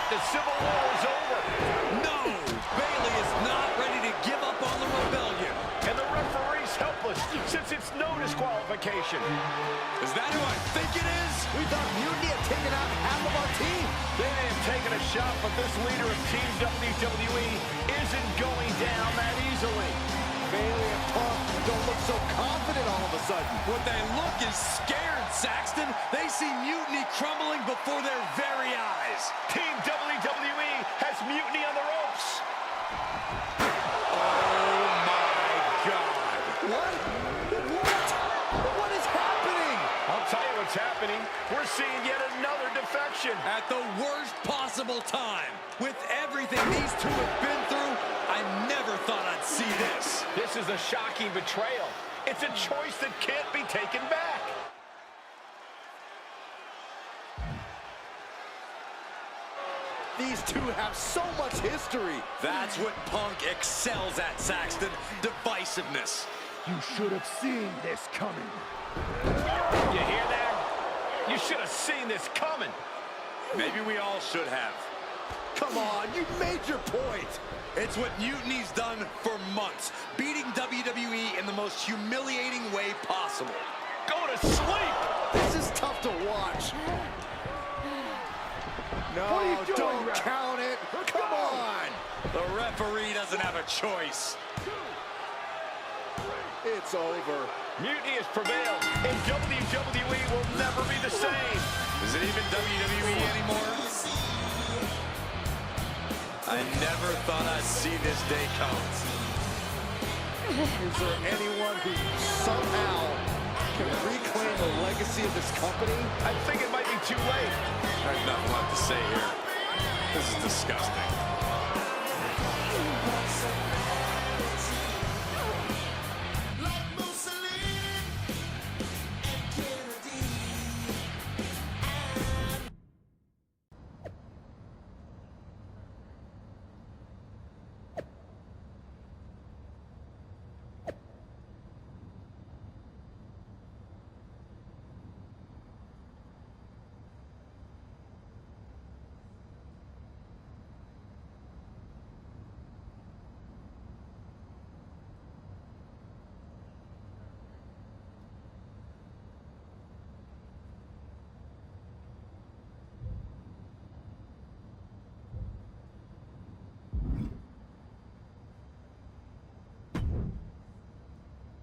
The Civil War is over. No! Bayley is not ready to give up on the rebellion. And the referee's helpless since it's no disqualification. Is that who I think it is? We thought Mutiny had taken out half of our team. They may have taken a shot, but this leader of Team WWE isn't going down that easily. Bayley and Punk don't look so confident all of a sudden. What they look is scared, Saxton. They see Mutiny crumbling before their very eyes. Team WWE has Mutiny on the ropes. Oh, my God. What? What is happening? I'll tell you what's happening. We're seeing yet another defection. At the worst possible time. With everything these two have been through, I never thought I'd see this. This is a shocking betrayal. It's a choice that can't be taken back. These two have so much history. That's what Punk excels at, Saxton. Divisiveness. You should have seen this coming. You hear that? You should have seen this coming. Maybe we all should have. Come on, you made your point. It's what Mutiny's done for months, beating WWE in the most humiliating way possible. Go to sleep! This is tough to watch. No, What are you doing, don't ref? count it. Come on. The referee doesn't have a choice. It's over. Mutiny has prevailed, and WWE will never be the same. Is it even WWE anymore? I never thought I'd see this day come. Is there anyone who somehow can reclaim the legacy of this company? I think it might be too late. I have nothing left to say here. This is disgusting.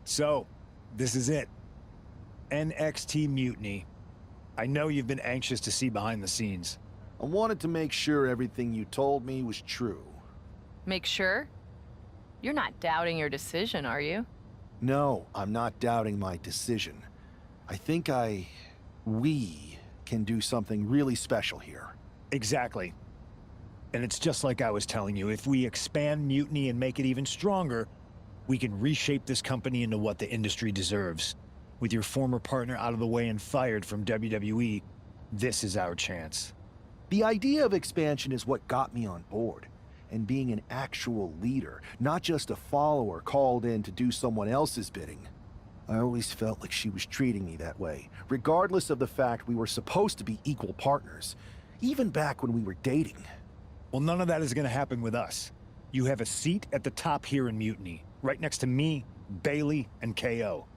So, this is it. NXT Mutiny. I know you've been anxious to see behind the scenes. I wanted to make sure everything you told me was true. Make sure? You're not doubting your decision, are you? No, I'm not doubting my decision. I think we can do something really special here. Exactly. And it's just like I was telling you, if we expand Mutiny and make it even stronger, we can reshape this company into what the industry deserves. With your former partner out of the way and fired from WWE, this is our chance. The idea of expansion is what got me on board. And being an actual leader, not just a follower called in to do someone else's bidding. I always felt like she was treating me that way, regardless of the fact we were supposed to be equal partners, even back when we were dating. Well, none of that is going to happen with us. You have a seat at the top here in Mutiny, right next to me, Bayley, and KO.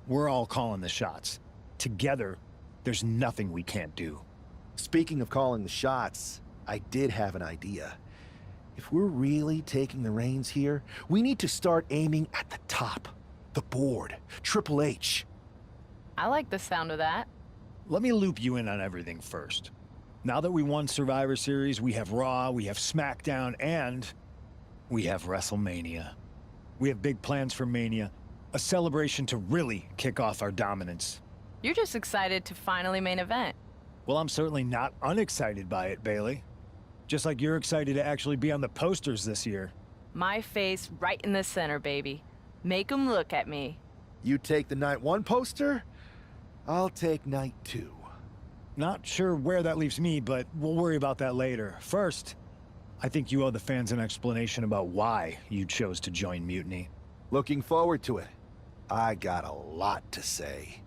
We're all calling the shots. Together, there's nothing we can't do. Speaking of calling the shots, I did have an idea. If we're really taking the reins here, we need to start aiming at the top. The board, Triple H. I like the sound of that. Let me loop you in on everything first. Now that we won Survivor Series, we have Raw, we have SmackDown, and we have WrestleMania. We have big plans for Mania, a celebration to really kick off our dominance. You're just excited to finally main event. Well, I'm certainly not unexcited by it, Bayley. Just like you're excited to actually be on the posters this year. My face right in the center, baby. Make 'em look at me. You take the Night 1 poster, I'll take Night 2. Not sure where that leaves me, but we'll worry about that later. First, I think you owe the fans an explanation about why you chose to join Mutiny. Looking forward to it. I got a lot to say.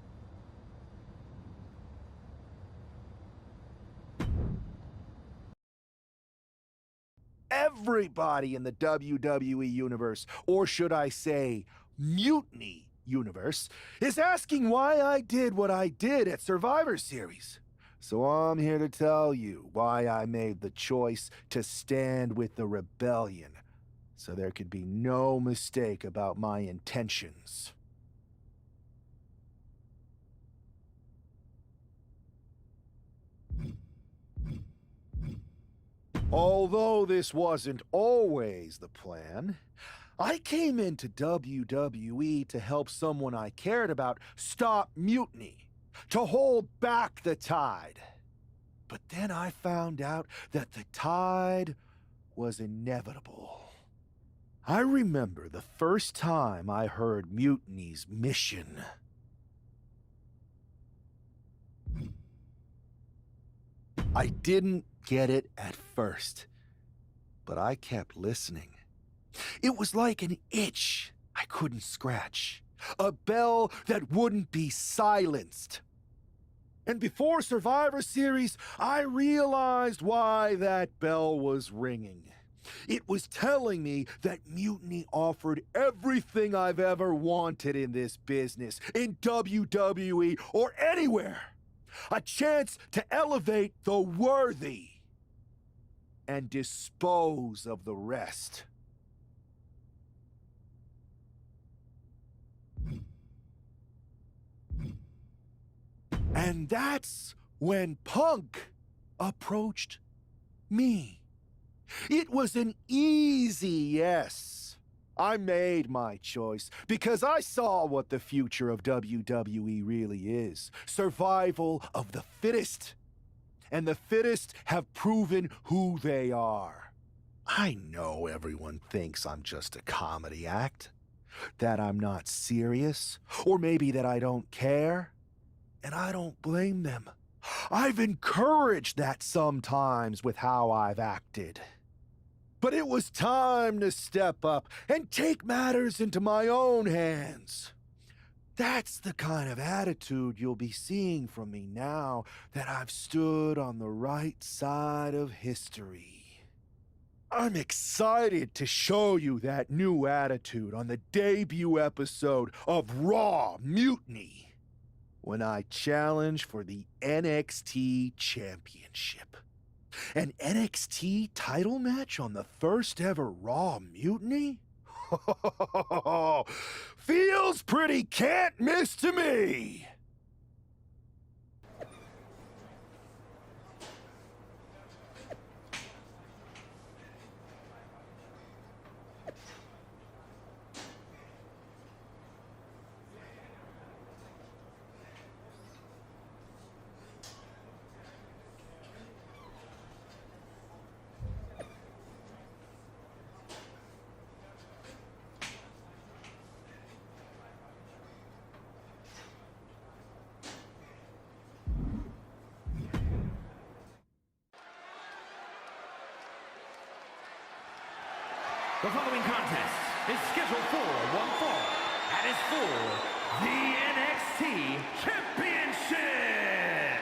everybody in the WWE Universe, or should I say, Mutiny Universe, is asking why I did what I did at Survivor Series. So I'm here to tell you why I made the choice to stand with the rebellion, so there could be no mistake about my intentions. Although this wasn't always the plan, I came into WWE to help someone I cared about stop mutiny, to hold back the tide. But then I found out that the tide was inevitable. I remember the first time I heard Mutiny's mission. I didn't get it at first, but I kept listening. It was like an itch I couldn't scratch, a bell that wouldn't be silenced. And before Survivor Series, I realized why that bell was ringing. It was telling me that Mutiny offered everything I've ever wanted in this business, in WWE or anywhere. A chance to elevate the worthy and dispose of the rest. And that's when Punk approached me. It was an easy yes. I made my choice because I saw what the future of WWE really is. Survival of the fittest. And the fittest have proven who they are. I know everyone thinks I'm just a comedy act, that I'm not serious, or maybe that I don't care. And I don't blame them. I've encouraged that sometimes with how I've acted. But it was time to step up and take matters into my own hands. That's the kind of attitude you'll be seeing from me now that I've stood on the right side of history. I'm excited to show you that new attitude on the debut episode of Raw Mutiny, when I challenge for the NXT Championship. An NXT title match on the first ever Raw Mutiny? Feels pretty can't miss to me! The following contest is scheduled for one fall and is for the NXT Championship.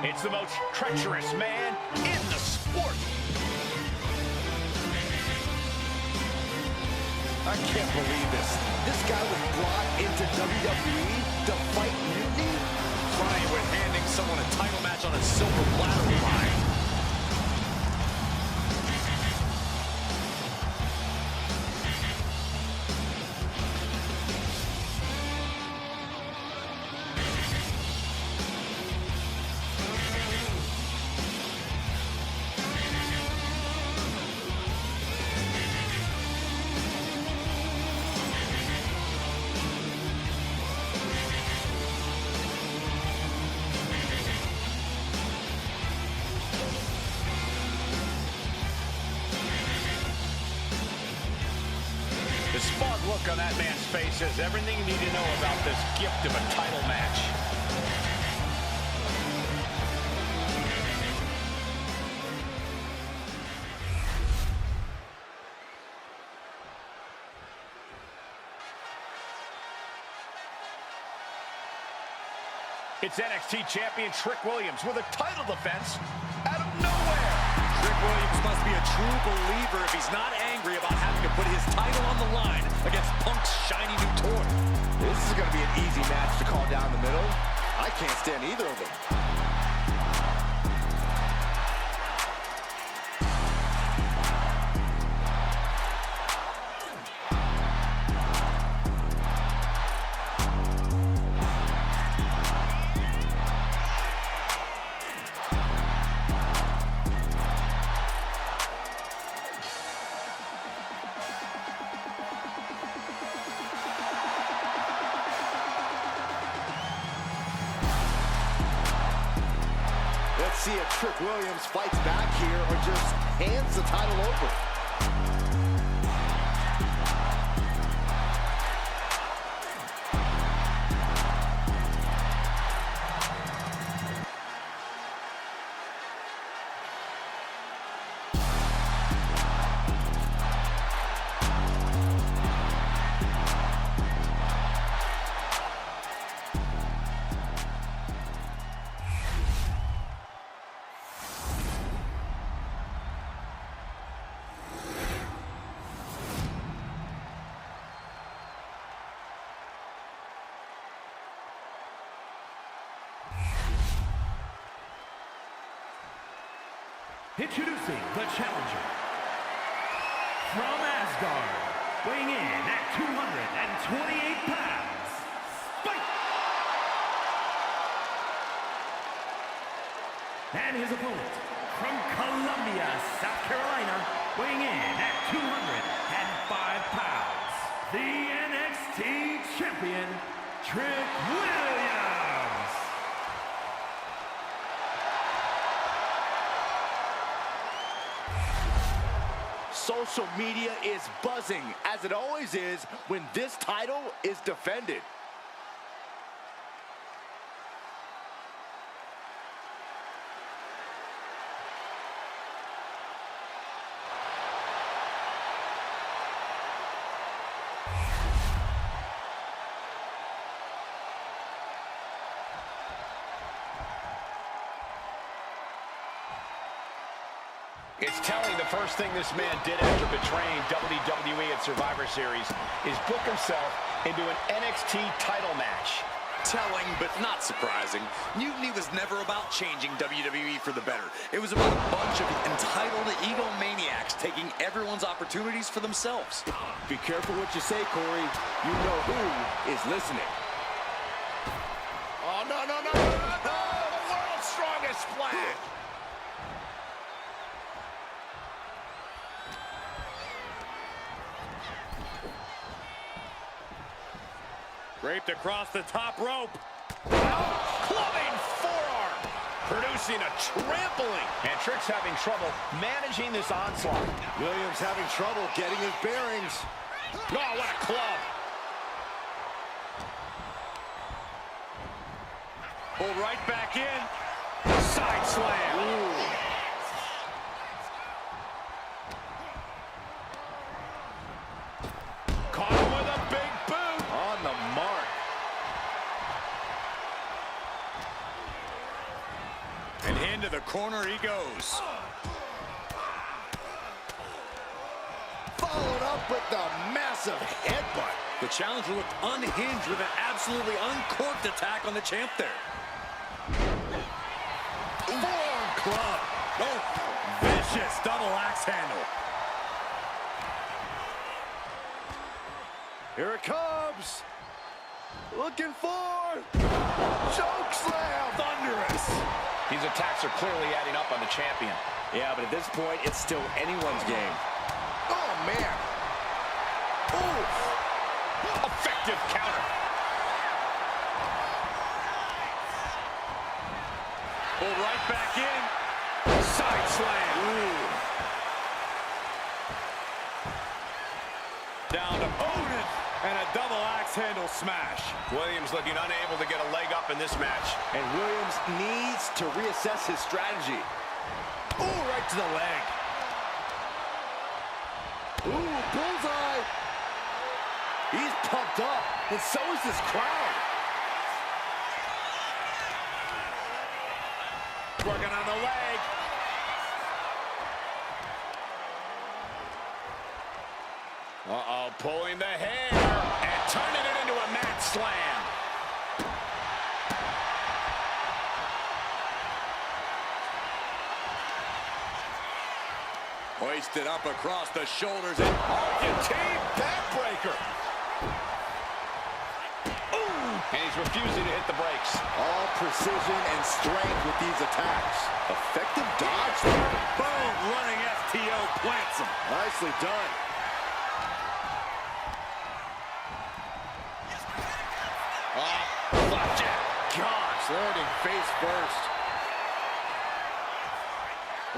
It's the most treacherous man in the sport. I can't believe this. This guy was brought into WWE to fight Mutiny? Trying with handing someone a title match on a silver platter line. The smug look on that man's face says everything you need to know about this gift of a title match. It's NXT champion Trick Williams with a title defense out of true believer if he's not angry about having to put his title on the line against Punk's shiny new toy. This is going to be an easy match to call down the middle. I can't stand either of them. Let's see if Trick Williams fights back here or just hands the title over. Introducing the challenger. From Asgard, weighing in at 228 pounds, fight! And his opponent, from Columbia, South Carolina, weighing in at 205 pounds, the NXT champion, Trick Williams! Social media is buzzing, as it always is when this title is defended. It's telling the first thing this man did after betraying WWE at Survivor Series is book himself into an NXT title match. Telling, but not surprising. Mutiny was never about changing WWE for the better. It was about a bunch of entitled egomaniacs taking everyone's opportunities for themselves. Be careful what you say, Corey. You know who is listening. Oh, no, no, no, no, no, no! The world's strongest splash! Draped across the top rope. Clubbing forearm, producing a trampling. And Trick's having trouble managing this onslaught. Williams having trouble getting his bearings. Oh, what a club. Pulled right back in. Side slam. Ooh. Caught him with a big boot. On the mark. And into the corner he goes. Followed up with the massive headbutt. The challenger looked unhinged with an absolutely uncorked attack on the champ there. Forearm club. Oh, vicious double axe handle. Here it comes. Looking for choke slam. Thunderous. These attacks are clearly adding up on the champion. Yeah, but at this point, it's still anyone's game. Oh, man. Oof. Effective counter. Pulled right back in. Side slam. Ooh. Down to Odin. And a double axe handle smash. Williams looking unable to get a leg up in this match. And Williams needs to reassess his strategy. Ooh, right to the leg. Ooh, bullseye. He's pumped up, and so is this crowd. Working on the leg. Uh-oh, pulling the hair and turning it into a mat slam. Hoisted up across the shoulders and Argentine backbreaker. And he's refusing to hit the brakes. All precision and strength with these attacks. Effective dodge there. boom, running FTO plants him. Nicely done. Flapjack. Gosh. Landing face first.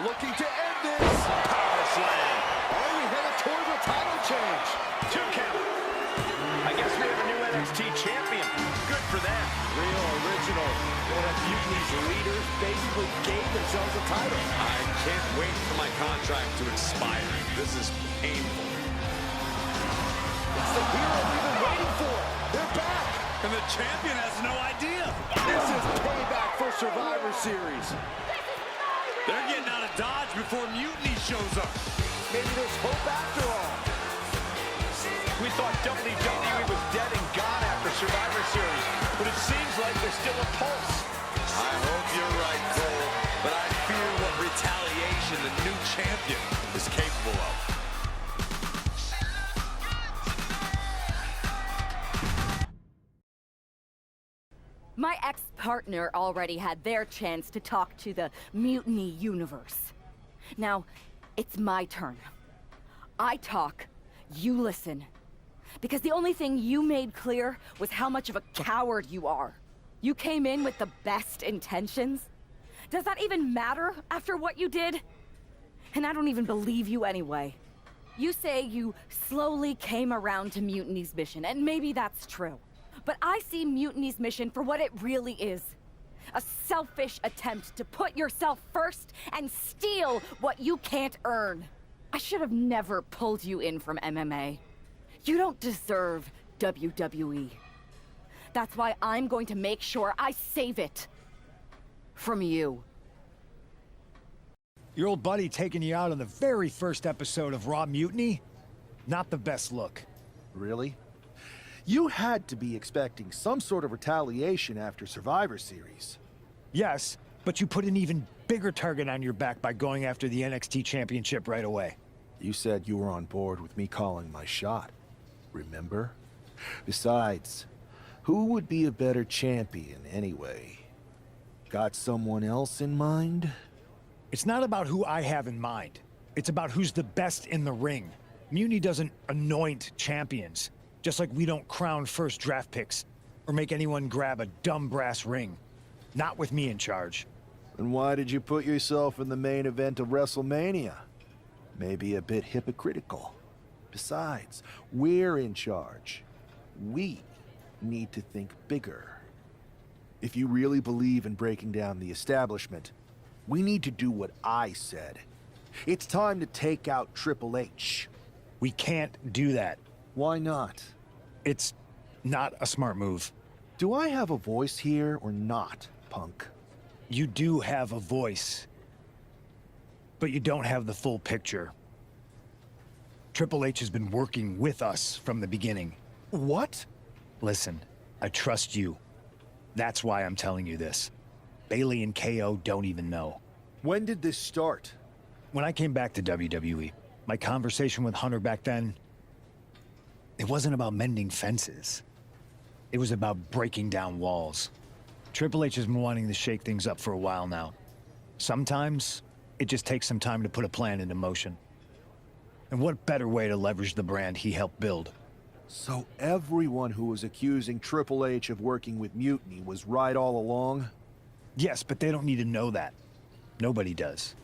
Looking to end this. Power slam. Are we headed toward a title change? 2 count. I guess we have a new NXT champion. Good for them. Real original. One of Mutiny's leaders basically gave themselves a title. I can't wait for my contract to expire. This is painful. It's the hero we've been waiting for. They're back. And the champion has no idea. This is payback for Survivor Series. They're getting out of Dodge before Mutiny shows up. Maybe there's hope after all. We thought WWE was dead and gone after Survivor Series, but it seems like there's still a pulse. I hope you're right, Cole, but I fear what retaliation the new champion is capable of. My ex-partner already had their chance to talk to the Mutiny universe. Now, it's my turn. I talk, you listen. Because the only thing you made clear was how much of a coward you are. You came in with the best intentions. Does that even matter after what you did? And I don't even believe you anyway. You say you slowly came around to Mutiny's mission, and maybe that's true. But I see Mutiny's mission for what it really is. A selfish attempt to put yourself first and steal what you can't earn. I should have never pulled you in from MMA. You don't deserve WWE. That's why I'm going to make sure I save it. From you. Your old buddy taking you out on the very first episode of Raw Mutiny? Not the best look. Really? You had to be expecting some sort of retaliation after Survivor Series. Yes, but you put an even bigger target on your back by going after the NXT Championship right away. You said you were on board with me calling my shot. Remember? Besides, who would be a better champion anyway? Got someone else in mind? It's not about who I have in mind. It's about who's the best in the ring. Mutiny doesn't anoint champions, just like we don't crown first draft picks or make anyone grab a dumb brass ring. Not with me in charge. And why did you put yourself in the main event of WrestleMania? Maybe a bit hypocritical. Besides, we're in charge. We need to think bigger. If you really believe in breaking down the establishment, we need to do what I said. It's time to take out Triple H. We can't do that. Why not? It's not a smart move. Do I have a voice here or not, punk? You do have a voice, but you don't have the full picture. Triple H has been working with us from the beginning. What? Listen, I trust you. That's why I'm telling you this. Bayley and KO don't even know. When did this start? When I came back to WWE, my conversation with Hunter back then, it wasn't about mending fences. It was about breaking down walls. Triple H has been wanting to shake things up for a while now. Sometimes, it just takes some time to put a plan into motion. And what better way to leverage the brand he helped build? So everyone who was accusing Triple H of working with Mutiny was right all along? Yes, but they don't need to know that. Nobody does.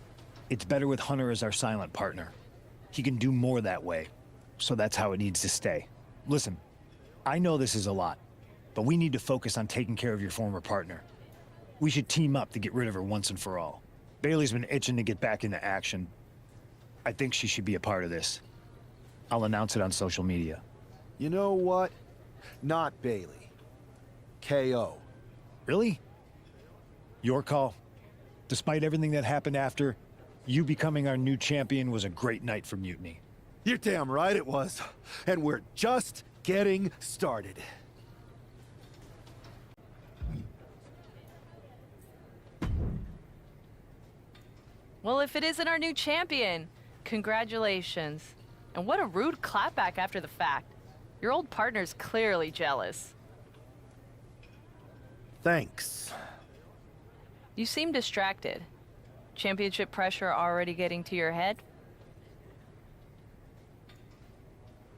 It's better with Hunter as our silent partner. He can do more that way, so that's how it needs to stay. Listen, I know this is a lot, but we need to focus on taking care of your former partner. We should team up to get rid of her once and for all. Bayley's been itching to get back into action. I think she should be a part of this. I'll announce it on social media. You know what? Not Bayley. KO. Really? Your call? Despite everything that happened after, you becoming our new champion was a great night for Mutiny. You're damn right it was. And we're just getting started. Well, if it isn't our new champion, congratulations. And what a rude clapback after the fact. Your old partner's clearly jealous. Thanks. You seem distracted. Championship pressure already getting to your head?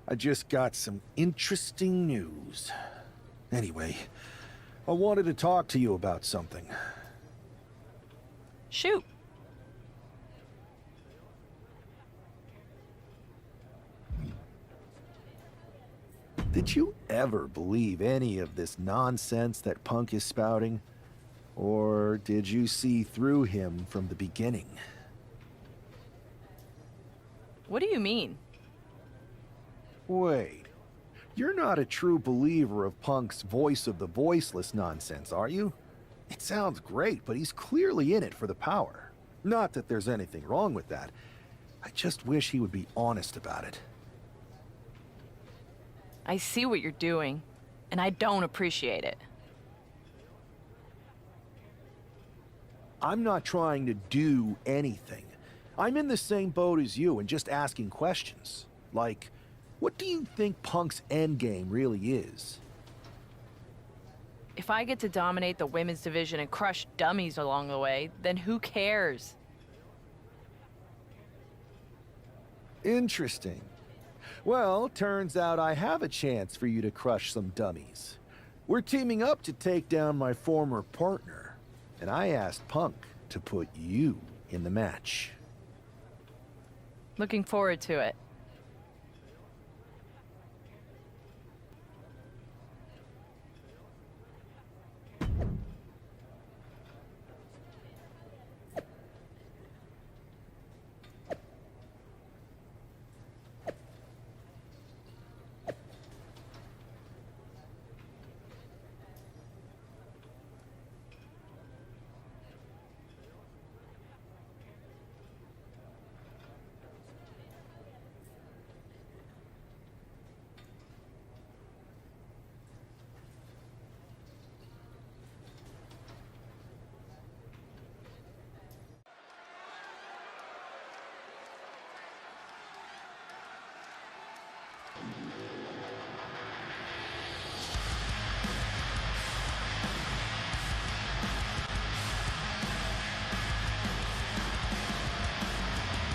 I just got some interesting news. Anyway, I wanted to talk to you about something. Shoot. Did you ever believe any of this nonsense that Punk is spouting? Or did you see through him from the beginning? What do you mean? Wait, you're not a true believer of Punk's voice of the voiceless nonsense, are you? It sounds great, but he's clearly in it for the power. Not that there's anything wrong with that. I just wish he would be honest about it. I see what you're doing, and I don't appreciate it. I'm not trying to do anything. I'm in the same boat as you and just asking questions. Like, what do you think Punk's endgame really is? If I get to dominate the women's division and crush dummies along the way, then who cares? Interesting. Well, turns out I have a chance for you to crush some dummies. We're teaming up to take down my former partner, and I asked Punk to put you in the match. Looking forward to it.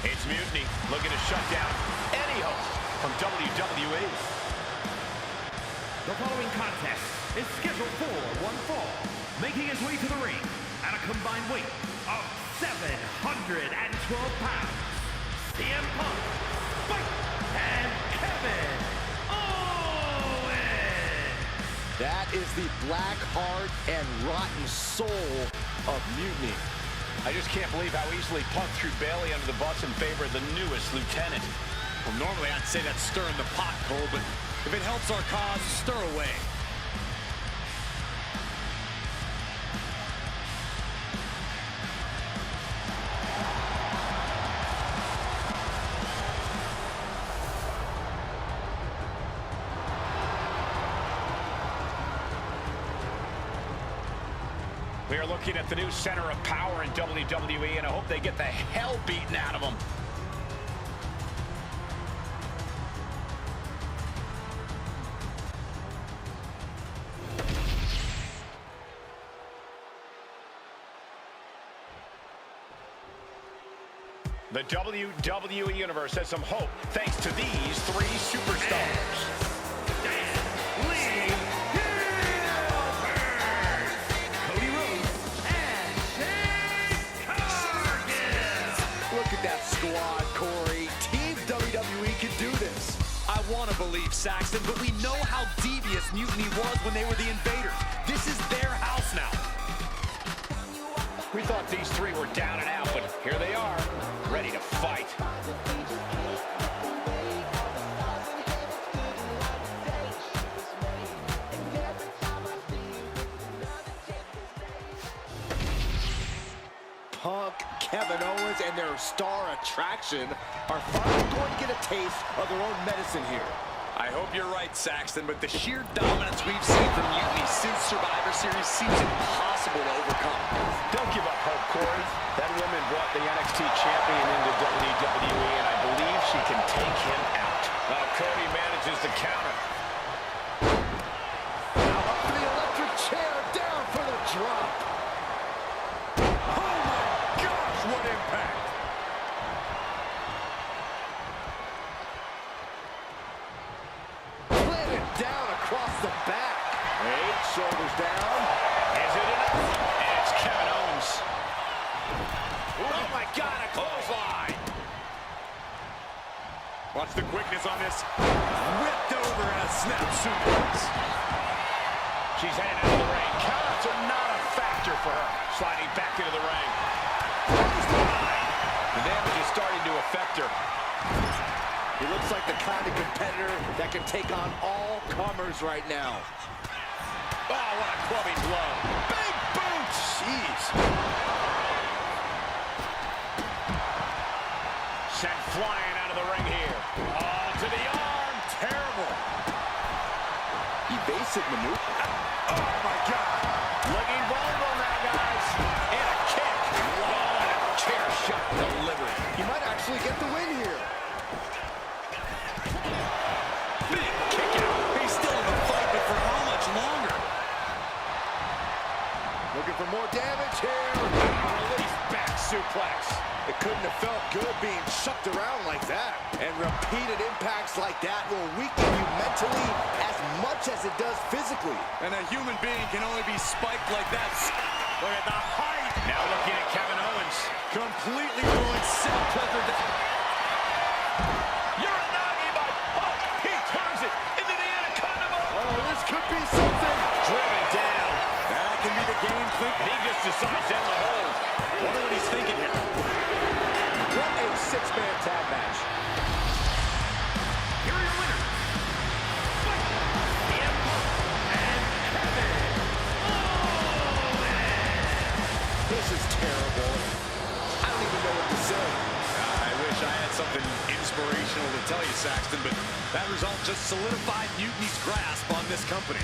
It's Mutiny looking to shut down any hope from WWE. The following contest is scheduled for one fall, making his way to the ring at a combined weight of 712 pounds. CM Punk, Spike, and Kevin Owens. That is the black heart and rotten soul of Mutiny. I just can't believe how easily Punk threw Bailey under the bus in favor of the newest lieutenant. Well, normally I'd say that's stirring the pot, Cole, but if it helps our cause, stir away. We are looking at the new center of power in WWE, and I hope they get the hell beaten out of them. The WWE Universe has some hope thanks to these three superstars. Squad, Corey. Team WWE can do this. I want to believe, Saxton, but we know how devious Mutiny was when they were the invaders. This is their house now. We thought these three were down and out, but here they are, ready to fight. Punk Kevin Owens and their star attraction are finally going to get a taste of their own medicine here. I hope you're right, Saxton, but the sheer dominance we've seen from Mutiny since Survivor Series seems impossible to overcome. Don't give up hope, Corey. That woman brought the NXT champion into WWE, and I believe she can take him out. Cody manages to counter. Now up for the electric chair, down for the drop. Oh my gosh, what impact! Planted down across the back. Wait, shoulders down. Is it enough? And it's Kevin Owens. Oh my God, a clothesline! Watch the quickness on this. Whipped over and a snap suplex. She's headed out of the ring. Countouts are not a factor for her. Sliding back into the ring. The damage is starting to affect her. He looks like the kind of competitor that can take on all comers right now. Oh, what a clubbing blow. Big boot! Jeez. Sent flying out of the ring here. Oh, to the arm. Terrible. Evasive maneuver. Oh, my God. Looking vulnerable now, guys. And a kick. Oh, and a chair shot delivered. He might actually get the win here. Big kick out. He's still in the fight, but for how much longer? Looking for more damage here. Release back suplex. It couldn't have felt good being shucked around like that. And repeated impacts like that will weaken you mentally as much as it does physically. And a human being can only be spiked like that. Look at the height. Now looking at Kevin Owens. Completely ruined self-preservation. You're not by Punk. He turns it into the Anaconda. Oh, this could be something. Driven down. That can be the game thinking. He just decides down the hold. Wonder what he's thinking here. What a six-man tag match. Here are your winners. CM Punk and Kevin Owens. This is terrible. I don't even know what to say. I wish I had something inspirational to tell you, Saxton, but that result just solidified Mutiny's grasp on this company.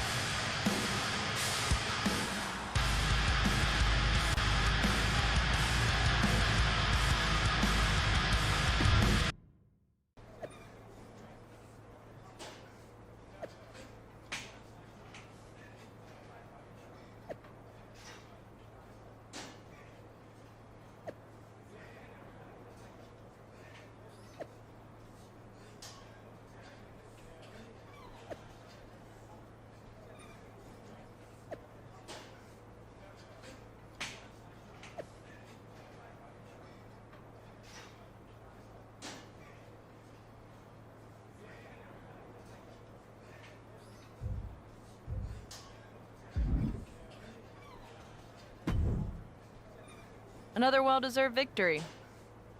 Another well-deserved victory.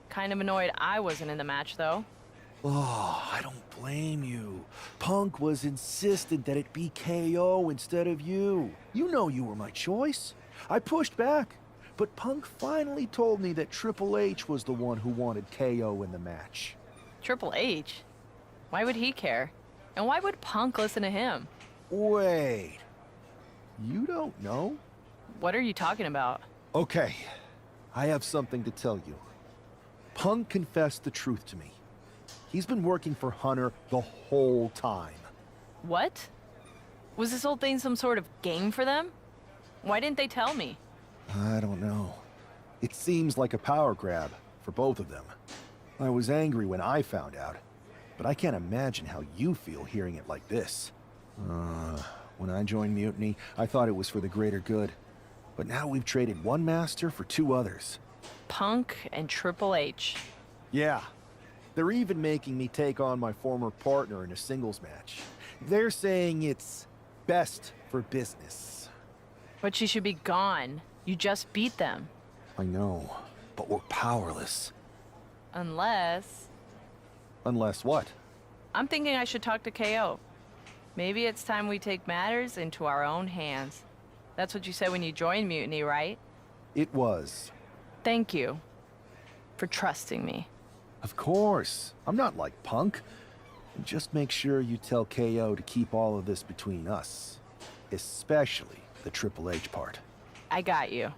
Kind of annoyed I wasn't in the match, though. Oh, I don't blame you. Punk was insistent that it be KO instead of you. You know you were my choice. I pushed back, but Punk finally told me that Triple H was the one who wanted KO in the match. Triple H? Why would he care? And why would Punk listen to him? Wait. You don't know? What are you talking about? Okay, I have something to tell you. Punk confessed the truth to me. He's been working for Hunter the whole time. What? Was this whole thing some sort of game for them? Why didn't they tell me? I don't know. It seems like a power grab for both of them. I was angry when I found out, but I can't imagine how you feel hearing it like this. When I joined Mutiny, I thought it was for the greater good. But now we've traded one master for two others. Punk and Triple H. Yeah. They're even making me take on my former partner in a singles match. They're saying it's best for business. But she should be gone. You just beat them. I know, but we're powerless. Unless... Unless what? I'm thinking I should talk to KO. Maybe it's time we take matters into our own hands. That's what you said when you joined Mutiny, right? It was. Thank you. for trusting me. Of course. I'm not like Punk. And just make sure you tell KO to keep all of this between us. Especially the Triple H part. I got you.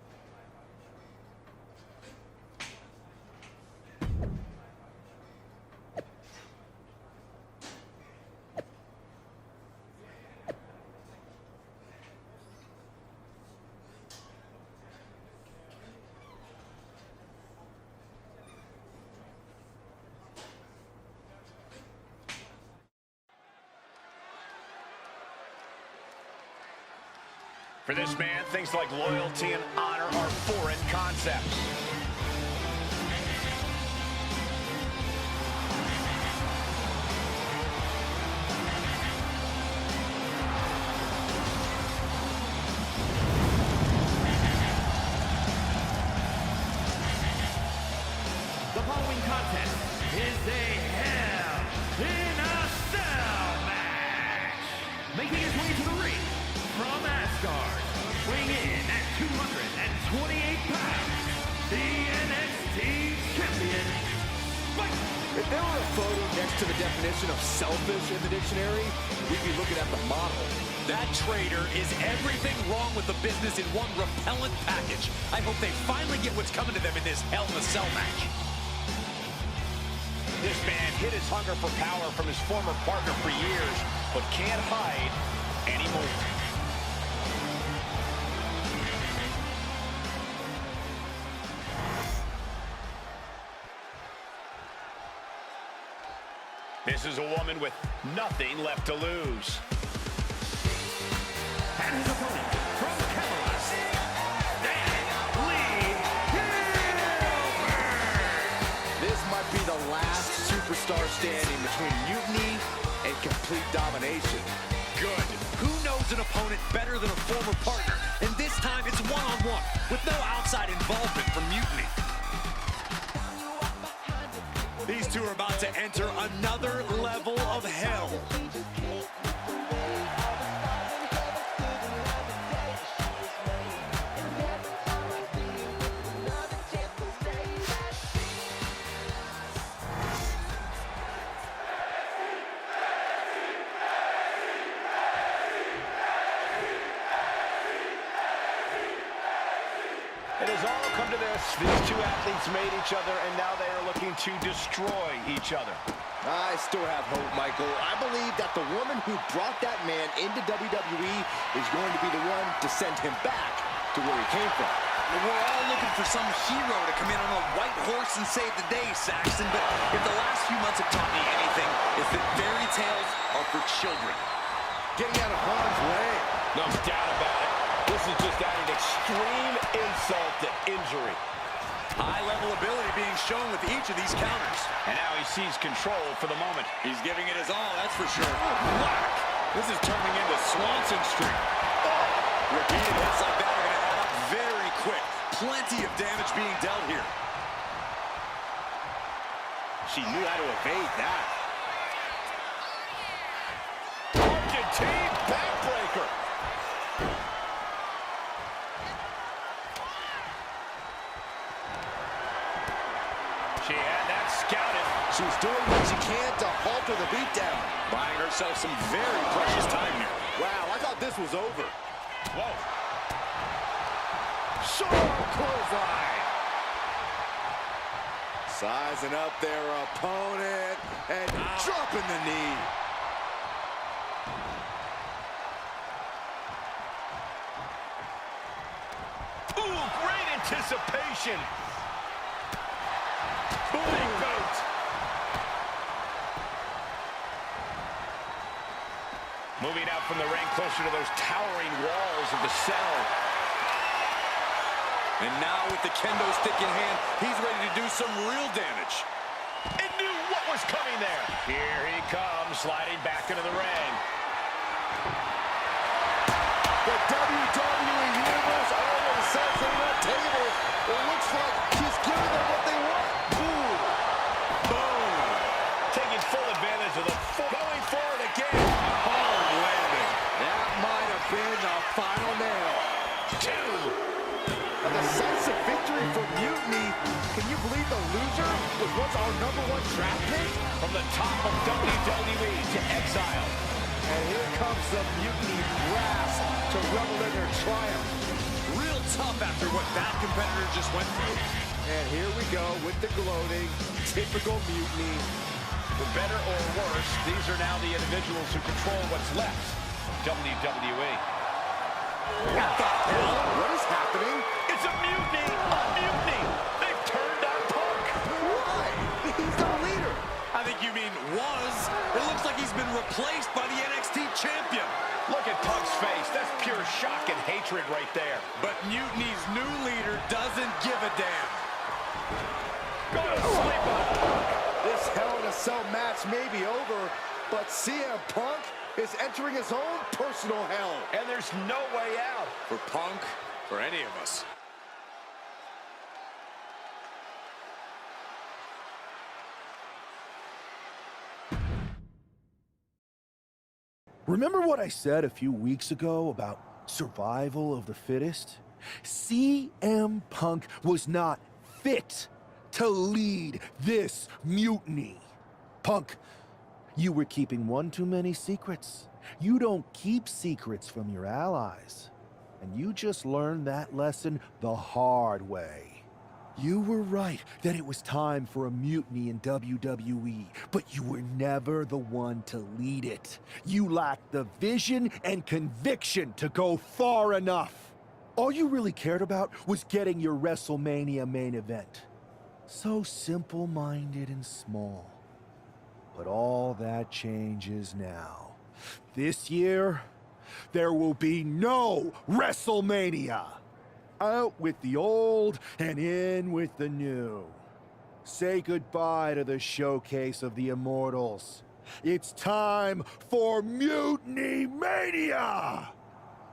For this man, things like loyalty and honor are foreign concepts. The following contest is a Hell in a Cell match. Making his way to the ring from Asgard, weighing in at 228 pounds, the NXT champion, Mike. If there were a photo next to the definition of selfish in the dictionary, we'd be looking at the model. That traitor is everything wrong with the business in one repellent package. I hope they finally get what's coming to them in this Hell in a Cell match. This man hid his hunger for power from his former partner for years, but can't hide anymore. This is a woman with nothing left to lose. And his opponent from Camelot, Lee Gilbert. This might be the last superstar standing between mutiny and complete domination. Good. Who knows an opponent better than a former partner? And this time it's one-on-one, with no outside involvement from Mutiny. These two are about to enter another level of hell. It has all come to this. These two athletes made each other, and now they are looking to destroy each other. I still have hope, Michael. I believe that the woman who brought that man into WWE is going to be the one to send him back to where he came from. We're all looking for some hero to come in on a white horse and save the day, Saxton, but if the last few months have taught me anything, it's that fairy tales are for children. Getting out of harm's way. No doubt about it. This is just adding extreme insult to injury. High-level ability being shown with each of these counters. And now he sees control for the moment. He's giving it his all, that's for sure. Whack! This is turning into Swanson Street. Oh! Repeated hits like that are going to add up very quick. Plenty of damage being dealt here. She knew how to evade that. Argentine backbreaker. She had that scouted. She's doing what she can to halter the beatdown. Buying herself some very precious time here. Wow, I thought this was over. Whoa. Short clothesline. Sizing up their opponent and dropping the knee. Ooh, great anticipation. Booting boot. Moving out from the ring closer to those towering walls of the cell. And now with the kendo stick in hand, he's ready to do some real damage. And knew what was coming there. Here he comes, sliding back into the ring. The WWE Universe already sets on that table. It looks like she's giving them what they want. Boom. Boom. Taking full advantage of the going forward again. Hard landing. That might have been the final nail. Two. A decisive victory for Mutiny. Can you believe the loser was our #1 draft pick? From the top of WWE to exile. And here comes the Mutiny brass to revel in their triumph. Real tough after what that competitor just went through. And here we go with the gloating. Typical Mutiny. For better or worse, these are now the individuals who control what's left. WWE. What the hell? What is happening? It's a mutiny! A mutiny! They've turned on Punk! Why? He's the leader. I think you mean was. It looks like he's been replaced by the NXT champion. Look at Punk's face. That's pure shock and hatred right there. But Mutiny's new leader doesn't give a damn. Go to sleep on Punk. This Hell in a Cell match may be over, but CM Punk is entering his own personal hell. And there's no way out. For Punk, for any of us. Remember what I said a few weeks ago about survival of the fittest? CM Punk was not fit to lead this mutiny. Punk, you were keeping one too many secrets. You don't keep secrets from your allies. And you just learned that lesson the hard way. You were right that it was time for a mutiny in WWE, but you were never the one to lead it. You lacked the vision and conviction to go far enough. All you really cared about was getting your WrestleMania main event. So simple-minded and small. But all that changes now. This year, there will be no WrestleMania. Out with the old and in with the new. Say goodbye to the showcase of the Immortals. It's time for Mutiny Mania!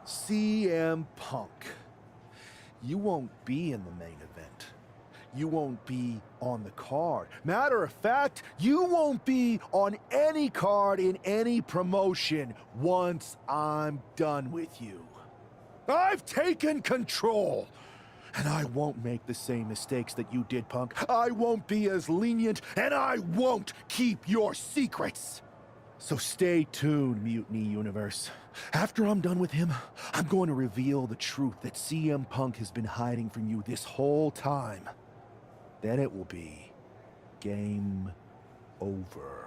CM Punk. You won't be in the main event. You won't be on the card. Matter of fact, you won't be on any card in any promotion once I'm done with you. I've taken control, and I won't make the same mistakes that you did, Punk. I won't be as lenient, and I won't keep your secrets. So stay tuned, Mutiny Universe. After I'm done with him, I'm going to reveal the truth that CM Punk has been hiding from you this whole time. Then it will be game over.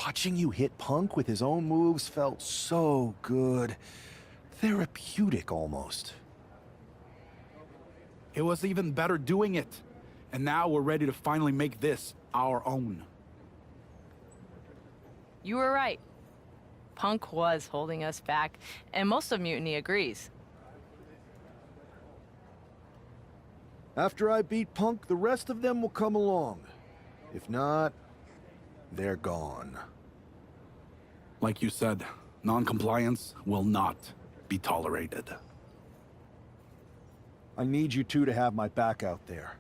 Watching you hit Punk with his own moves felt so good. Therapeutic, almost. It was even better doing it. And now we're ready to finally make this our own. You were right. Punk was holding us back, and most of Mutiny agrees. After I beat Punk, the rest of them will come along. If not, they're gone. Like you said, non-compliance will not be tolerated. I need you two to have my back out there.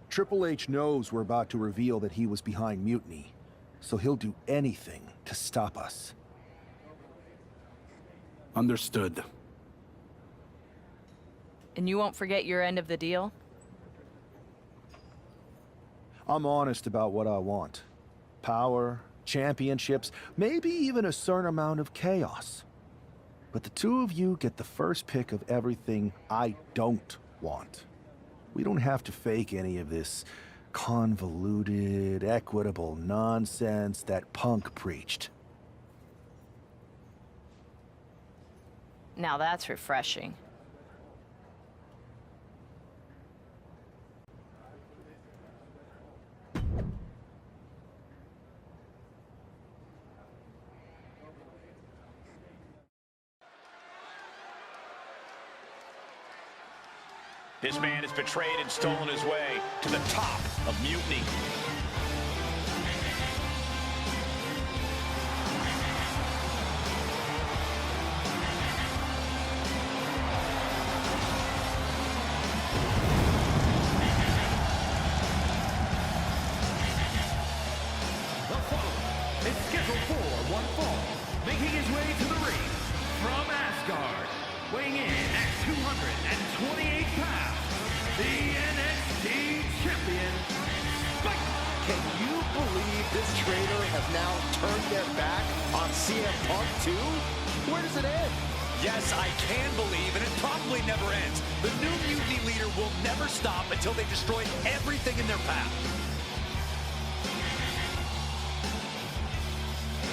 Triple H knows we're about to reveal that he was behind Mutiny, so he'll do anything to stop us. Understood. And you won't forget your end of the deal? I'm honest about what I want. Power, championships, maybe even a certain amount of chaos. But the two of you get the first pick of everything I don't want. We don't have to fake any of this convoluted, equitable nonsense that Punk preached. Now that's refreshing. This man has betrayed and stolen his way to the top of Mutiny. Is scheduled for one fall, making his way to the ring from Asgard, weighing in at 228 pounds, the NXT champion, Can you believe this traitor has now turned their back on CM Punk too? Where does it end? Yes, I can believe, and it probably never ends. The new Mutiny leader will never stop until they destroy everything in their path.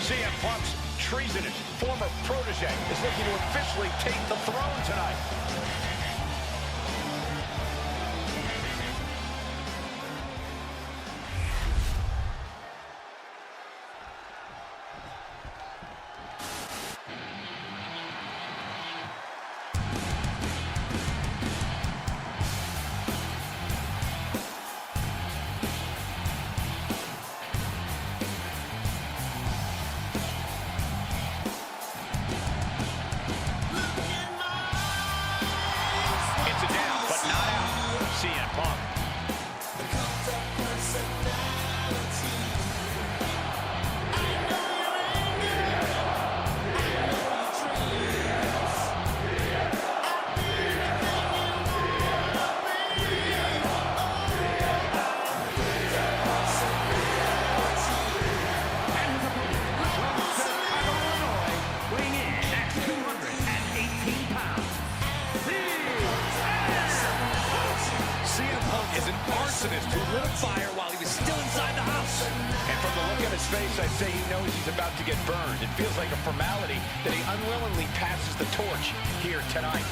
CM Punk's treasonous former protege is looking to officially take the throne tonight. CM Punk. Who lit a fire while he was still inside the house. And from the look on his face, I'd say he knows he's about to get burned. It feels like a formality that he unwillingly passes the torch here tonight.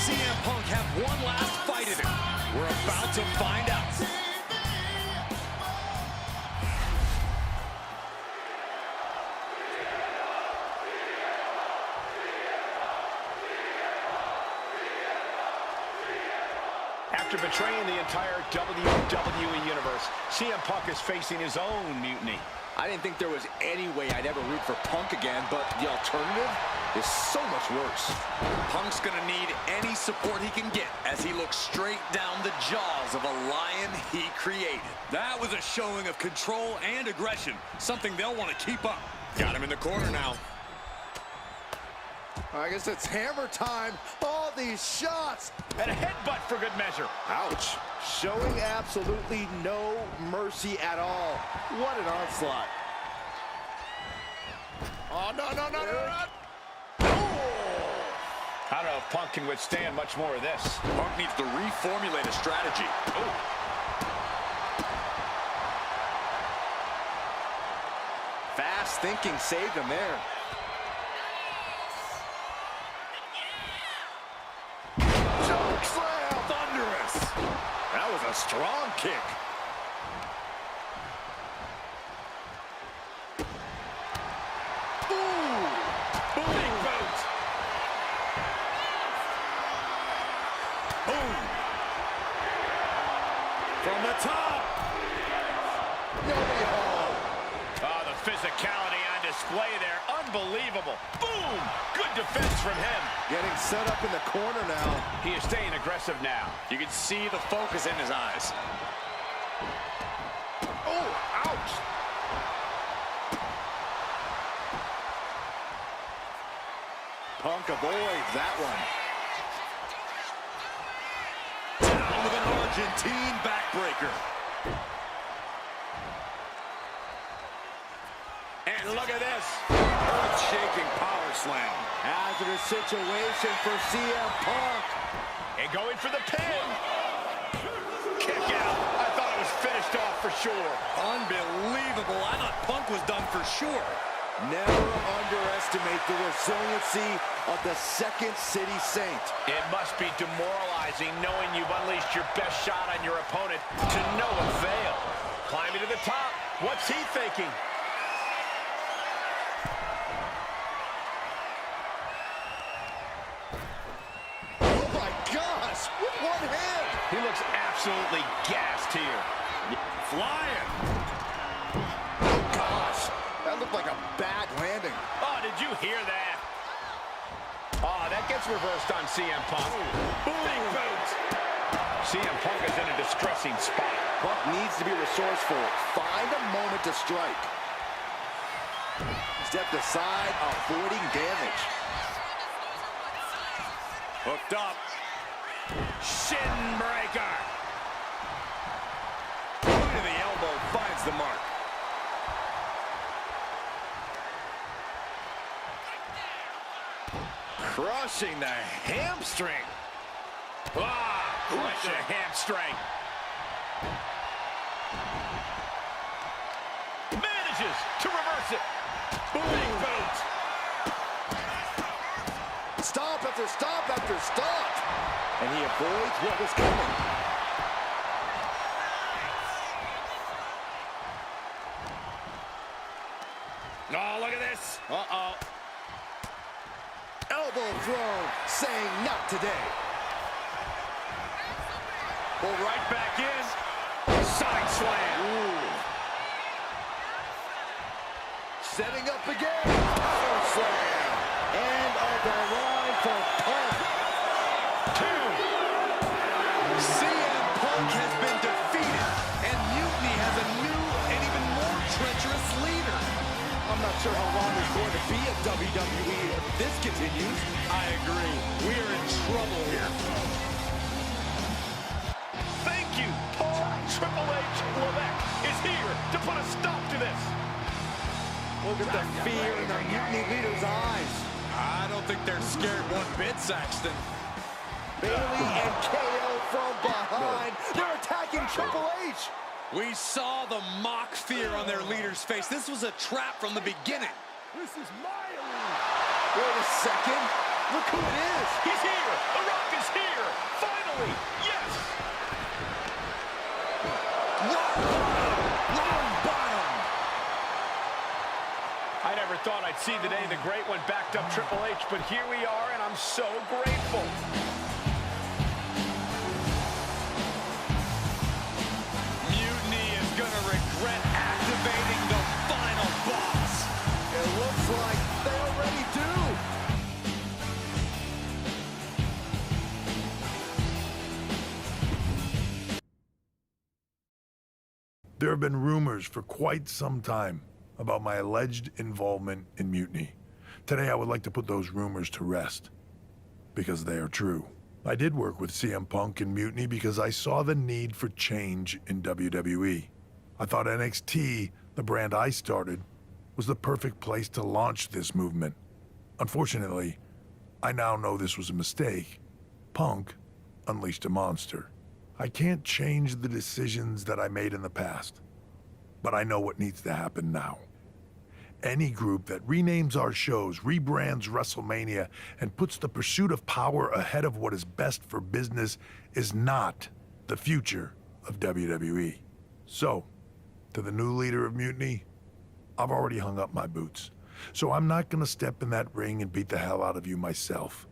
CM Punk have one last fight in him? We're about to find out. After betraying the entire WWE Universe, CM Punk is facing his own mutiny. I didn't think there was any way I'd ever root for Punk again, but the alternative is so much worse. Punk's gonna need any support he can get as he looks straight down the jaws of a lion he created. That was a showing of control and aggression, something they'll want to keep up. Got him in the corner now. I guess it's hammer time. All these shots. And a headbutt for good measure. Ouch. Showing absolutely no mercy at all. What an onslaught. Oh, no. I don't know if Punk can withstand much more of this. Punk needs to reformulate a strategy. Oh. Fast thinking saved him there. Choke slam. Thunderous. That was a strong kick. From the top. Nobody home. Oh, the physicality on display there. Unbelievable. Boom! Good defense from him. Getting set up in the corner now. He is staying aggressive now. You can see the focus in his eyes. Oh, ouch. Punk avoids that one. Down with an Argentine backbreaker. And look at this. Earth earth-shaking power slam. Hazardous situation for CM Punk. And going for the pin. Kick out. I thought it was finished off for sure. Unbelievable. I thought Punk was done for sure. Never underestimate the resiliency of the Second City Saint. It must be demoralizing knowing you've unleashed your best shot on your opponent to no avail. Climbing to the top. What's he thinking? Oh my gosh, with one hand. He looks absolutely gassed here. Flying. Oh gosh, that looked like a bad landing. Oh, did you hear that? Oh, that gets reversed on CM Punk. Big boot. CM Punk is in a distressing spot. Punk needs to be resourceful. Find a moment to strike. Stepped aside, avoiding damage. Hooked up. Shin breaker. Point of the elbow finds the mark. Crushing the hamstring. Right to the hamstring. Manages to reverse it. Big boot. Stomp after stomp after stomp. And he avoids what was coming. Oh, look at this. Uh-oh. Elbow throw, saying not today. Pull right back in. Side slam. Ooh. Setting up again. Power slam. And on the line for Punk. 2. CM Punk has been defeated, and Mutiny has a new and even more treacherous leader. I'm not sure how long there's going to be at WWE if this continues. I agree. We are in trouble here. Thank you, Paul. Triple H Levesque is here to put a stop to this. Look at the fear in the Mutiny leader's eyes. I don't think they're scared one bit, Saxton. Bailey and KO from behind. They're attacking Triple H. We saw the mock fear on their leader's face. This was a trap from the beginning. This is my arena. Wait a second. Look who it is. He's here. The Rock is here. Finally. Yes. Rock bottom. I never thought I'd see the day the Great One backed up Triple H, but here we are, and I'm so grateful. Mutiny is going to regret activating the final boss. It looks like they already do. There have been rumors for quite some time about my alleged involvement in Mutiny. Today I would like to put those rumors to rest, because they are true. I did work with CM Punk in Mutiny because I saw the need for change in WWE. I thought NXT, the brand I started, was the perfect place to launch this movement. Unfortunately, I now know this was a mistake. Punk unleashed a monster. I can't change the decisions that I made in the past, but I know what needs to happen now. Any group that renames our shows, rebrands WrestleMania, and puts the pursuit of power ahead of what is best for business is not the future of WWE. So, to the new leader of Mutiny, I've already hung up my boots. So I'm not gonna step in that ring and beat the hell out of you myself,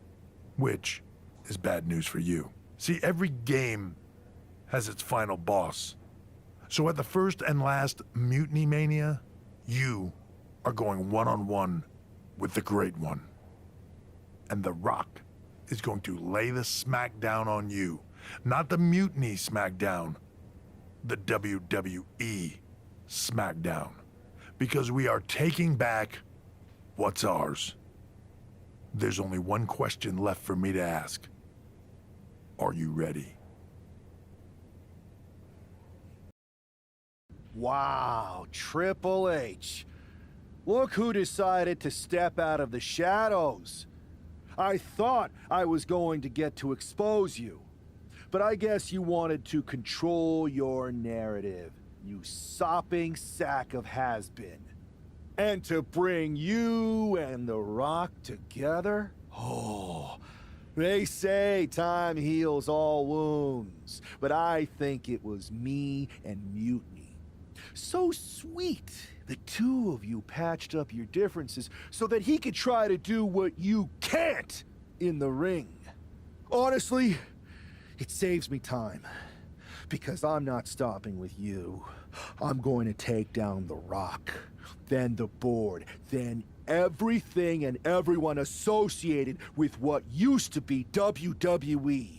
which is bad news for you. See, every game has its final boss. So at the first and last Mutiny Mania, you are going one-on-one with the Great One. And The Rock is going to lay the smackdown on you. Not the Mutiny smackdown, the WWE smackdown. Because we are taking back what's ours. There's only one question left for me to ask. Are you ready? Wow, Triple H. Look who decided to step out of the shadows. I thought I was going to get to expose you, but I guess you wanted to control your narrative, you sopping sack of has-been. And to bring you and The Rock together? Oh, they say time heals all wounds, but I think it was me and Mutiny. So sweet, the two of you patched up your differences so that he could try to do what you can't in the ring. Honestly, it saves me time, because I'm not stopping with you. I'm going to take down The Rock, then the board, then everything and everyone associated with what used to be WWE,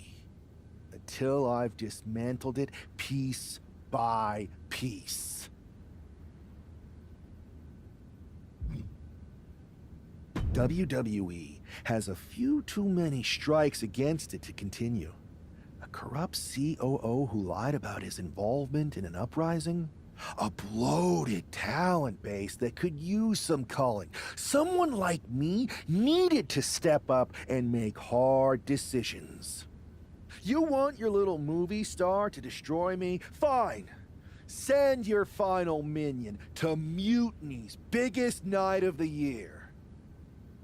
until I've dismantled it piece by piece. WWE has a few too many strikes against it to continue. A corrupt COO who lied about his involvement in an uprising? A bloated talent base that could use some culling. Someone like me needed to step up and make hard decisions. You want your little movie star to destroy me? Fine. Send your final minion to Mutiny's biggest night of the year.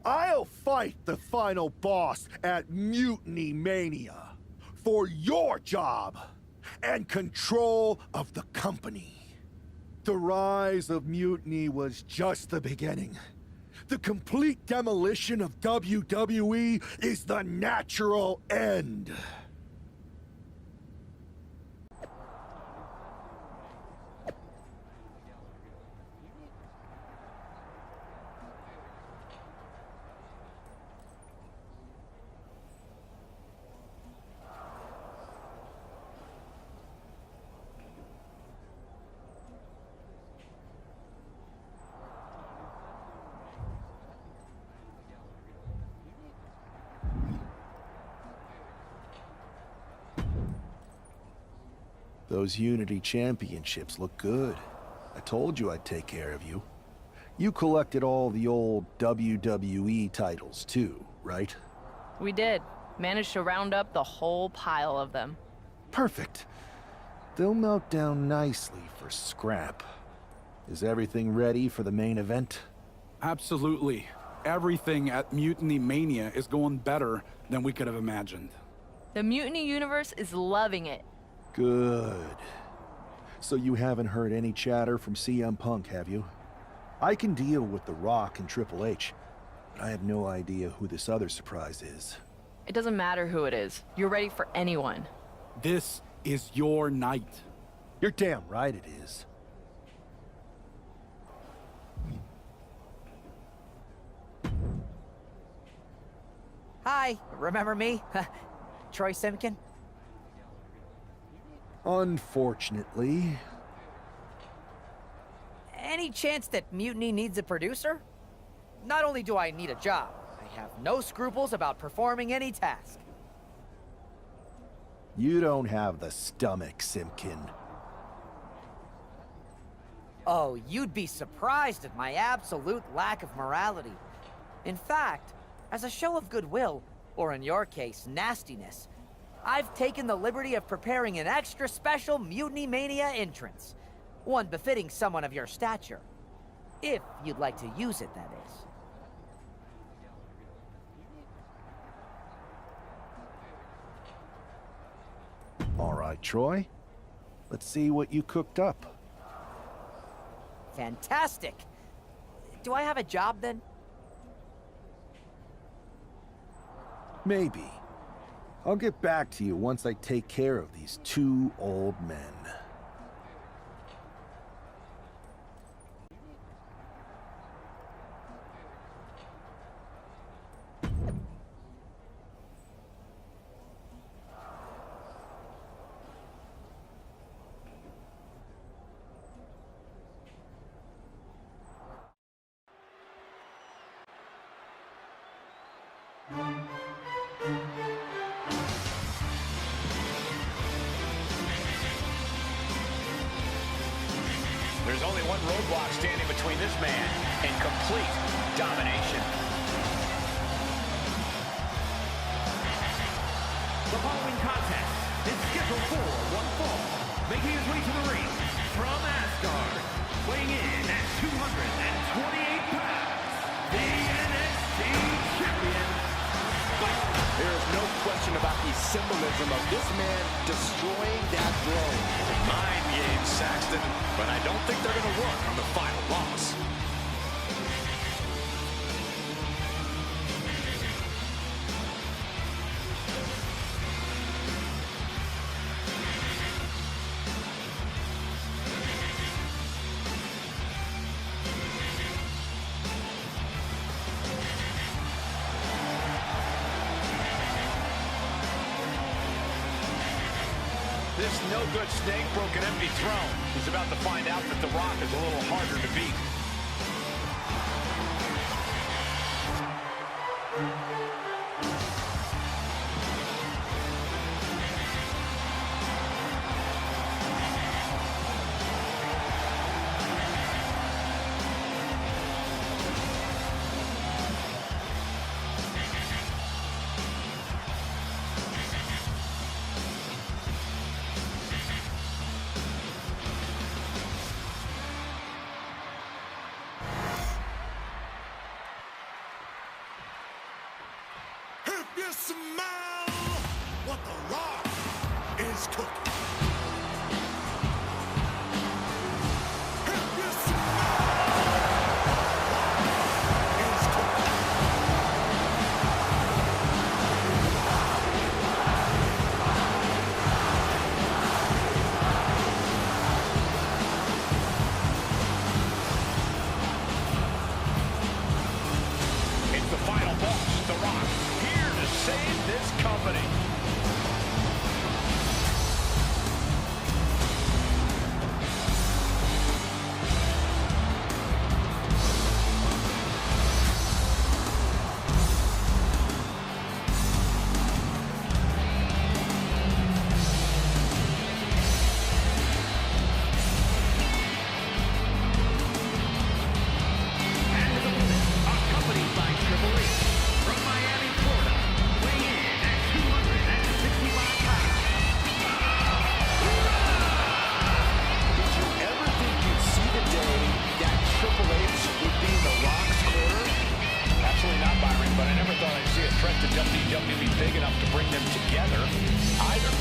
I'll fight the final boss at Mutiny Mania for your job and control of the company. The rise of Mutiny was just the beginning. The complete demolition of WWE is the natural end. Those Unity Championships look good. I told you I'd take care of you. You collected all the old WWE titles too, right? We did. Managed to round up the whole pile of them. Perfect. They'll melt down nicely for scrap. Is everything ready for the main event? Absolutely. Everything at Mutiny Mania is going better than we could have imagined. The Mutiny universe is loving it. Good. So you haven't heard any chatter from CM Punk, have you? I can deal with The Rock and Triple H, but I have no idea who this other surprise is. It doesn't matter who it is. You're ready for anyone. This is your night. You're damn right it is. Hi, remember me? Troy Simkin? Unfortunately. Any chance that Mutiny needs a producer? Not only do I need a job, I have no scruples about performing any task. You don't have the stomach, Simkin. Oh, you'd be surprised at my absolute lack of morality. In fact, as a show of goodwill, or in your case, nastiness, I've taken the liberty of preparing an extra special Mutiny Mania entrance. One befitting someone of your stature. If you'd like to use it, that is. All right, Troy. Let's see what you cooked up. Fantastic! Do I have a job then? Maybe. I'll get back to you once I take care of these two old men. There's only one roadblock standing between this man and complete domination. The following contest is scheduled for one fall. Making his way to the ring from Asgard, weighing in at 228 pounds, the NXT champion. There's no question about the symbolism of this man destroying that throne. Mind games, Saxton, but I don't think they're going to work on the final boss. This no-good snake broke an empty throne. He's about to find out that The Rock is a little harder to beat. You smell what The Rock is cooking. If you smell what The Rock is cooking. It's the final boss, The Rock, here to save this company. And his opponent, accompanied by Triple H, from Miami, Florida, weighing in at 265 pounds. Did you ever think you'd see the day that Triple H would be in The Rock's corner? Absolutely not, Byron, but I never thought I'd see a threat to WWE big enough to bring them together either.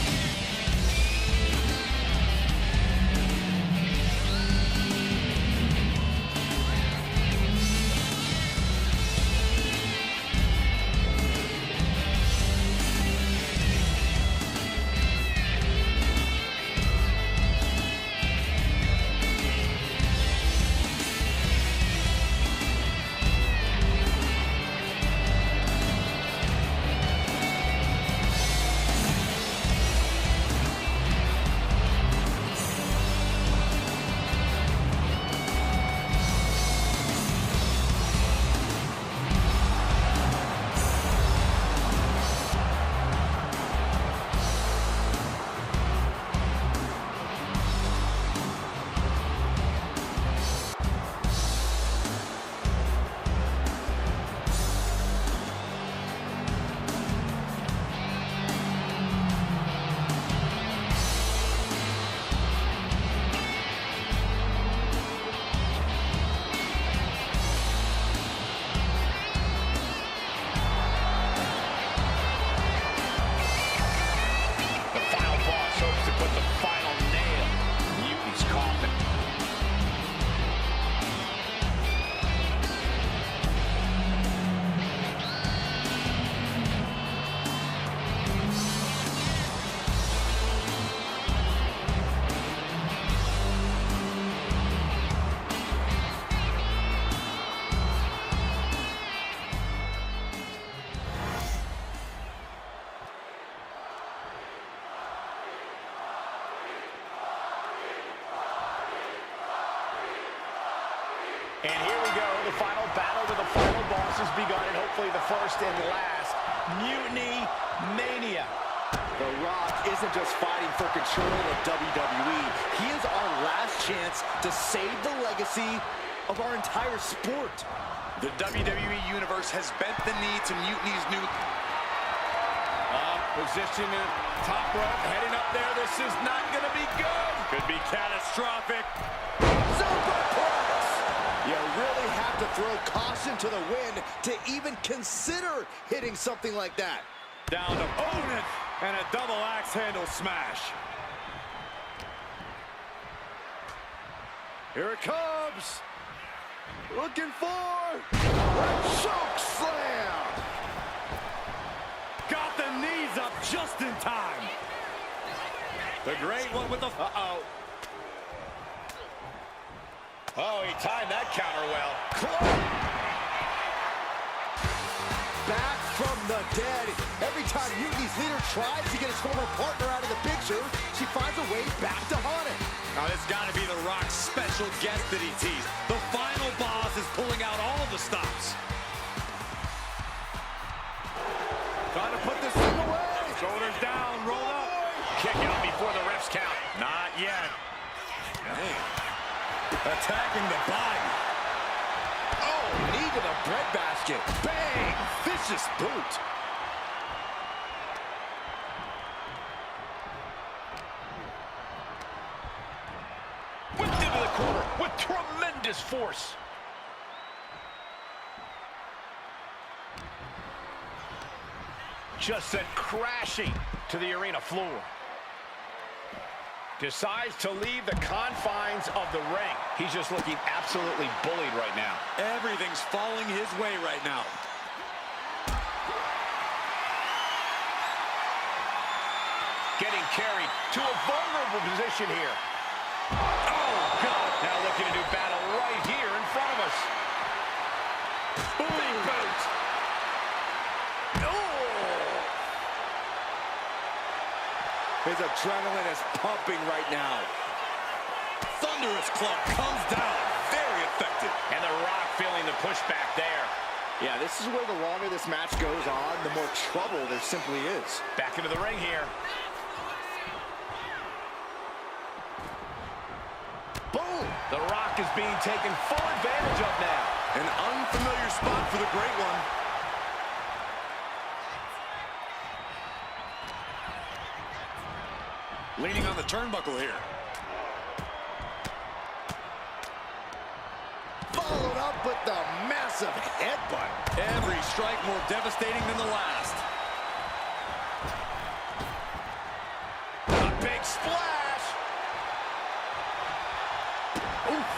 And here we go, the final battle with the final boss has begun, and hopefully the first and last, Mutiny Mania. The Rock isn't just fighting for control of WWE. He is our last chance to save the legacy of our entire sport. The WWE Universe has bent the knee to Mutiny's new... Position in top rope, heading up there. This is not going to be good. Could be catastrophic. Superplex! You really have to throw caution to the wind to even consider hitting something like that. Down to opponent and a double axe handle smash. Here it comes. Looking for a choke slam. Got the knees up just in time. The great one with the... Uh-oh. Oh, he timed that counter well. Back from the dead. Every time Mutiny's leader tries to get his former partner out of the picture, she finds a way back to haunt him. Now, this got to be The Rock's special guest that he teased. The final boss is pulling out all the stops. Trying to put this thing away. Shoulders down, roll up. Kick out before the refs count. Not yet. Attacking the body. Oh, knee to the breadbasket. Bang! Vicious boot. Whipped into the corner with tremendous force. Just sent crashing to the arena floor. Decides to leave the confines of the ring. He's just looking absolutely bullied right now. Everything's falling his way right now. Getting carried to a vulnerable position here. Oh, God. Now looking to do battle right here in front of us. Big boot. His adrenaline is pumping right now. Thunderous club comes down. Very effective. And The Rock feeling the pushback there. Yeah, this is where the longer this match goes on, the more trouble there simply is. Back into the ring here. Boom! The Rock is being taken full advantage of now. An unfamiliar spot for the Great One. Leaning on the turnbuckle here. Followed up with the massive headbutt. Every strike more devastating than the last. A big splash. Oof.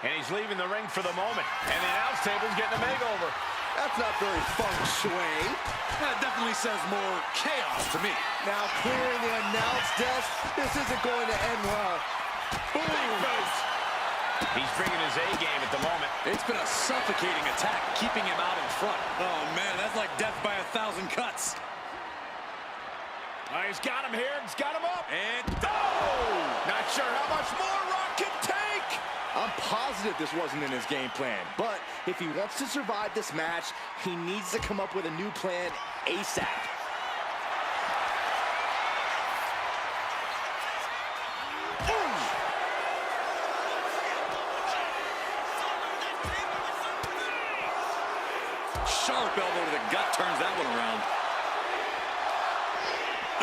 And he's leaving the ring for the moment. And the announce table's getting a makeover. That's not very feng shui. That definitely says more chaos to me. Now clearing the announce desk. This isn't going to end well. Boom! He's bringing his A game at the moment. It's been a suffocating attack, keeping him out in front. Oh, man, that's like death by 1,000 cuts. He's got him here. He's got him up. And... Oh! Not sure how much more Rock can take. I'm positive this wasn't in his game plan, but if he wants to survive this match, he needs to come up with a new plan ASAP. Sharp elbow to the gut turns that one around.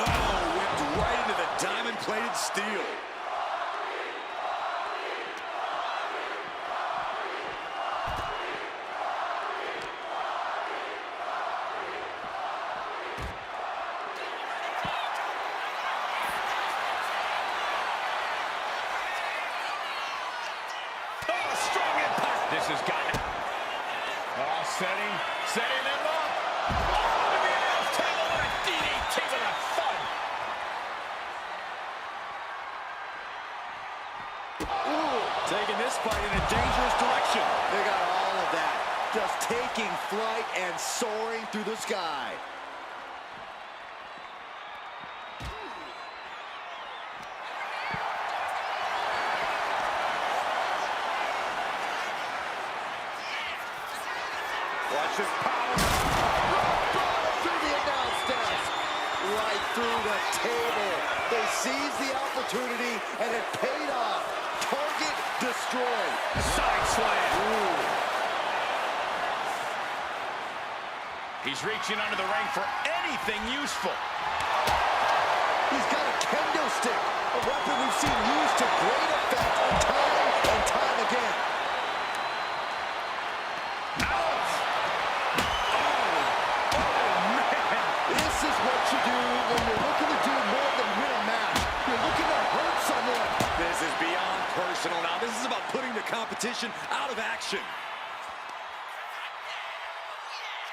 Oh, whipped right into the diamond-plated steel. This has got it. Oh, setting them up. Oh, the announce table and a DDT with a thud. Ooh, taking this fight in a dangerous direction. They got all of that. Just taking flight and soaring through the sky. Watch his power. through the table. They seized the opportunity, and it paid off. Target destroyed. Side slam. Ooh. He's reaching under the ring for anything useful. He's got a kendo stick, a weapon we've seen used to great effect time and time again. This is what you do when you're looking to do more than win a match. You're looking to hurt someone. This is beyond personal now. This is about putting the competition out of action.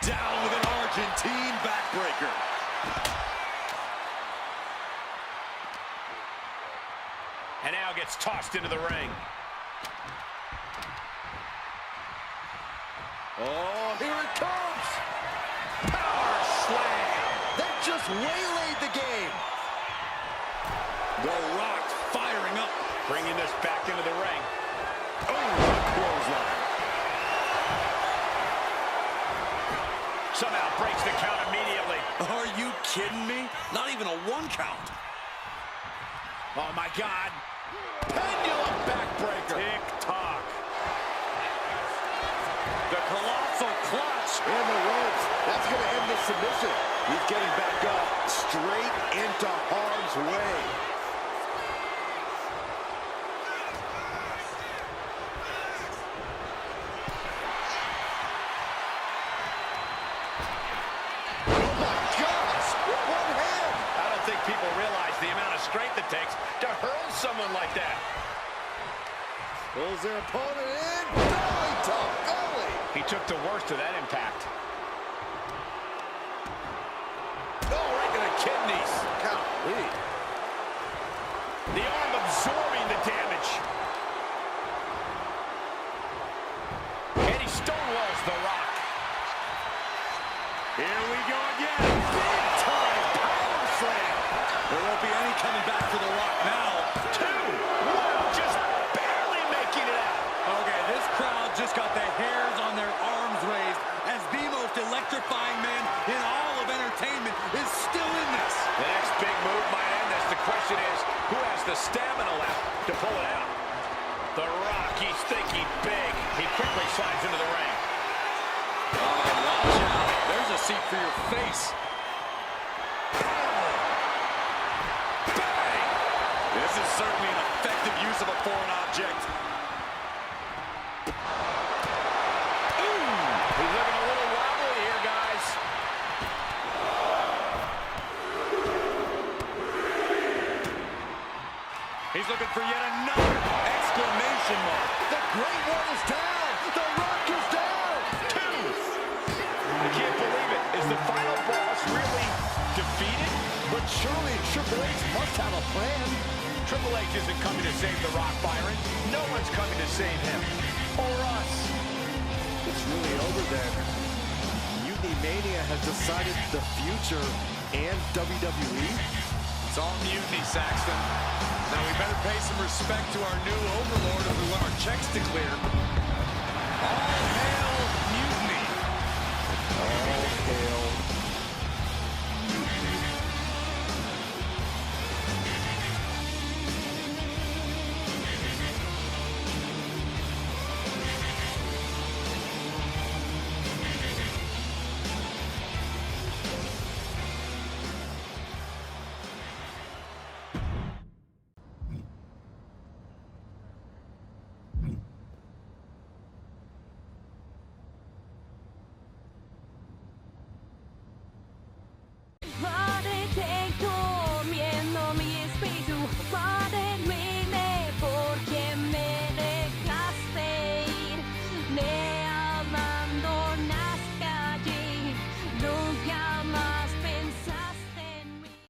Down with an Argentine backbreaker. And now gets tossed into the ring. Oh, here it comes. Power slam. That just waylaid the game. The Rock firing up. Bringing this back into the ring. Oh, clothesline. Somehow breaks the count immediately. Are you kidding me? Not even a 1 count. Oh, my God. Pendulum backbreaker. Tick-tock. The colossal clutch. In the ropes. That's going to end the submission. He's getting back up. Straight into harm's way. Oh, my gosh. With one hand. I don't think people realize the amount of strength it takes to hurl someone like that. Pulls their opponent in. Belly to belly. He took the worst of that impact. Oh, right to the kidneys. Golly. The arm absorbing the damage. And he stonewalls the Rock. Here we go again. Big time power slam. There won't be any coming back for the Rock now. 2. Wow, just barely making it out. Okay, this crowd just got the hairs on their arms raised as the most electrifying man in all of entertainment is still in this. The next big move might end this. The question is, who has the stamina left to pull it out? The Rock, he's thinking big. He quickly slides into the ring. Oh, watch out. There's a seat for your face. Bang! This is certainly an effective use of a foreign object. He's looking a little wobbly here, guys. He's looking for yet another exclamation mark. The Great One is down. The Rock is down. 2. I can't believe it. Is the final boss really defeated? But surely Triple H must have a plan. Triple H isn't coming to save the Rock, Byron. No one's coming to save him. Or us. It's really over then. Mutiny Mania has decided the future and WWE. It's all mutiny, Saxton. Now we better pay some respect to our new overlord if we want our checks to clear. All